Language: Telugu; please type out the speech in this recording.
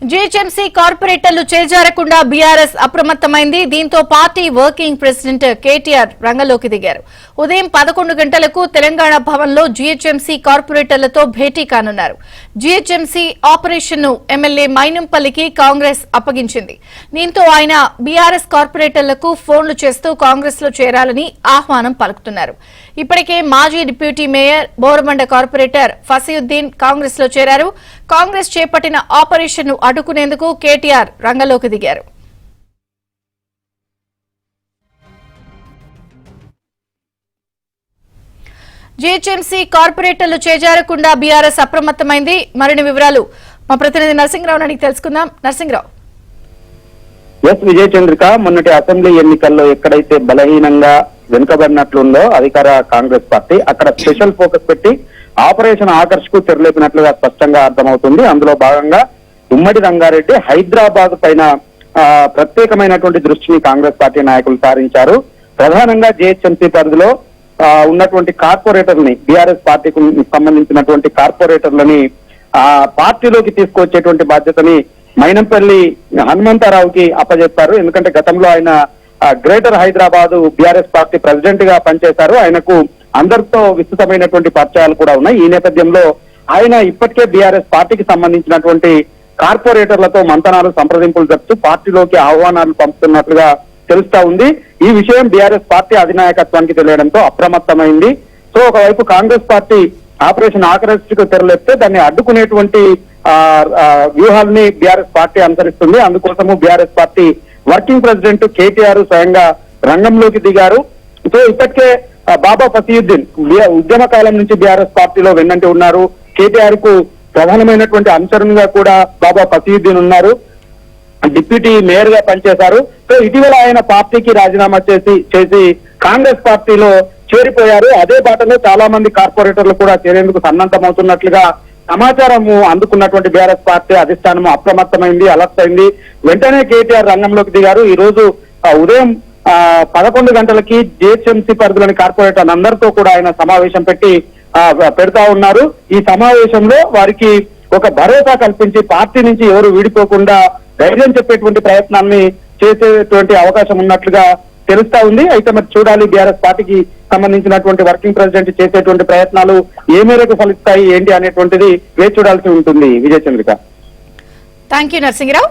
జీహెచ్ఎంసీ కార్పొరేటర్లు చేజారకుండా బీఆర్ఎస్ అప్రమత్తమైంది. దీంతో పార్టీ వర్కింగ్ ప్రెసిడెంట్ కేటీఆర్ రంగంలోకి దిగారు. ఉదయం 11 గంటలకు తెలంగాణ భవన్లో జీహెచ్ఎంసీ కార్పొరేటర్లతో భేటీ కానున్నారు. జీహెచ్ఎంసీ ఆపరేషన్ ను ఎమ్మెల్యే మైనంపల్లికి కాంగ్రెస్ అప్పగించింది. దీంతో ఆయన బీఆర్ఎస్ కార్పొరేటర్లకు ఫోన్లు చేస్తూ కాంగ్రెస్ లో చేరాలని ఆహ్వానం పలుకుతున్నారు. ఇప్పటికే మాజీ deputy mayor Borabanda corporator Fasiuddin Congress లో చేరారు. కాంగ్రెస్ చేపట్టిన ఆపరేషన్ ను అడ్డుకునేందుకు కేటీఆర్ రంగంలోకి దిగారు. జీహెచ్ఎంసీ కార్పొరేటర్లు చేజారకుండా బీఆర్ఎస్ అప్రమత్తమైంది. మరిన్ని వివరాలు మా ప్రతినిధి నరసింహరావు అడిగి తెలుసుకుందాం. నరసింహరావు. విజయ చంద్రిక, మొన్నటి అసెంబ్లీ ఎన్నికల్లో ఎక్కడైతే బలహీనంగా వెనుకబడినట్లుందో అధికార కాంగ్రెస్ పార్టీ అక్కడ స్పెషల్ ఫోకస్ పెట్టి ఆపరేషన్ ఆకర్షకు తెరలేపినట్లుగా స్పష్టంగా అర్థమవుతుంది. అందులో భాగంగా ఉమ్మడి రంగారెడ్డి, హైదరాబాద్ పైన ప్రత్యేకమైనటువంటి దృష్టిని కాంగ్రెస్ పార్టీ నాయకులు సారించారు. ప్రధానంగా జీహెచ్ఎంసీ పరిధిలో ఉన్నటువంటి కార్పొరేటర్ని, బీఆర్ఎస్ పార్టీకి సంబంధించినటువంటి కార్పొరేటర్లని పార్టీలోకి తీసుకొచ్చేటువంటి బాధ్యతని మైనంపల్లి హనుమంతరావుకి అప్పజెప్పారు. ఎందుకంటే గతంలో ఆయన greater Hyderabad BRS party president గా పనిచేశారు. ఆయనకు అందరితో విస్తృతమైనటువంటి పరిచయాలు కూడా ఉన్నాయి. ఈ నేపథ్యంలో ఆయన ఇప్పటికే బీఆర్ఎస్ పార్టీకి సంబంధించినటువంటి కార్పొరేటర్లతో మంతనాలు, సంప్రదింపులు జరుపుతూ పార్టీలోకి ఆహ్వానాలు పంపుతున్నట్లుగా తెలుస్తా ఉంది. ఈ విషయం బీఆర్ఎస్ పార్టీ అధినాయకత్వానికి తెలియడంతో అప్రమత్తమైంది. సో ఒకవైపు కాంగ్రెస్ పార్టీ ఆపరేషన్ ఆకర్షకు తెరలేపితే దాన్ని అడ్డుకునేటువంటి వ్యూహాల్ని బీఆర్ఎస్ పార్టీ అనుసరిస్తుంది. అందుకోసము BRS party working president KTR స్వయంగా రంగంలోకి దిగారు. సో ఇప్పటికే బాబా ఫసీయుద్దీన్ ఉద్యమ కాలం నుంచి బీఆర్ఎస్ పార్టీలో వెన్నంటి ఉన్నారు. కేటీఆర్ కు ప్రధానమైనటువంటి అనుచరునిగా కూడా బాబా ఫసీయుద్దీన్ ఉన్నారు. డిప్యూటీ మేయర్ గా పనిచేశారు. సో ఇటీవల ఆయన పార్టీకి రాజీనామా చేసి కాంగ్రెస్ పార్టీలో చేరిపోయారు. అదే బాటలో చాలా మంది కార్పొరేటర్లు కూడా చేరేందుకు సన్నద్ధమవుతున్నట్లుగా సమాచారం అందుకున్నటువంటి బీఆర్ఎస్ పార్టీ అధిష్టానం అప్రమత్తమైంది, అలర్ట్ అయింది. వెంటనే కేటీఆర్ రంగంలోకి దిగారు. ఈ రోజు ఉదయం 11 గంటలకి జీహెచ్ఎంసీ పరిధిలోని కార్పొరేటర్ అందరితో కూడా ఆయన సమావేశం పెడతా ఉన్నారు. ఈ సమావేశంలో వారికి ఒక భరోసా కల్పించి పార్టీ నుంచి ఎవరు వీడిపోకుండా ధైర్యం చెప్పేటువంటి ప్రయత్నాన్ని చేసేటువంటి అవకాశం ఉన్నట్లుగా తెలుస్తా ఉంది. అయితే మరి చూడాలి, బీఆర్ఎస్ పార్టీకి సంబంధించినటువంటి వర్కింగ్ ప్రెసిడెంట్ చేసేటువంటి ప్రయత్నాలు ఏ మేరకు ఫలిస్తాయి ఏంటి అనేటువంటిది వేచి చూడాల్సి ఉంటుంది. విజయ చంద్రిక. Thank you Narasimharao.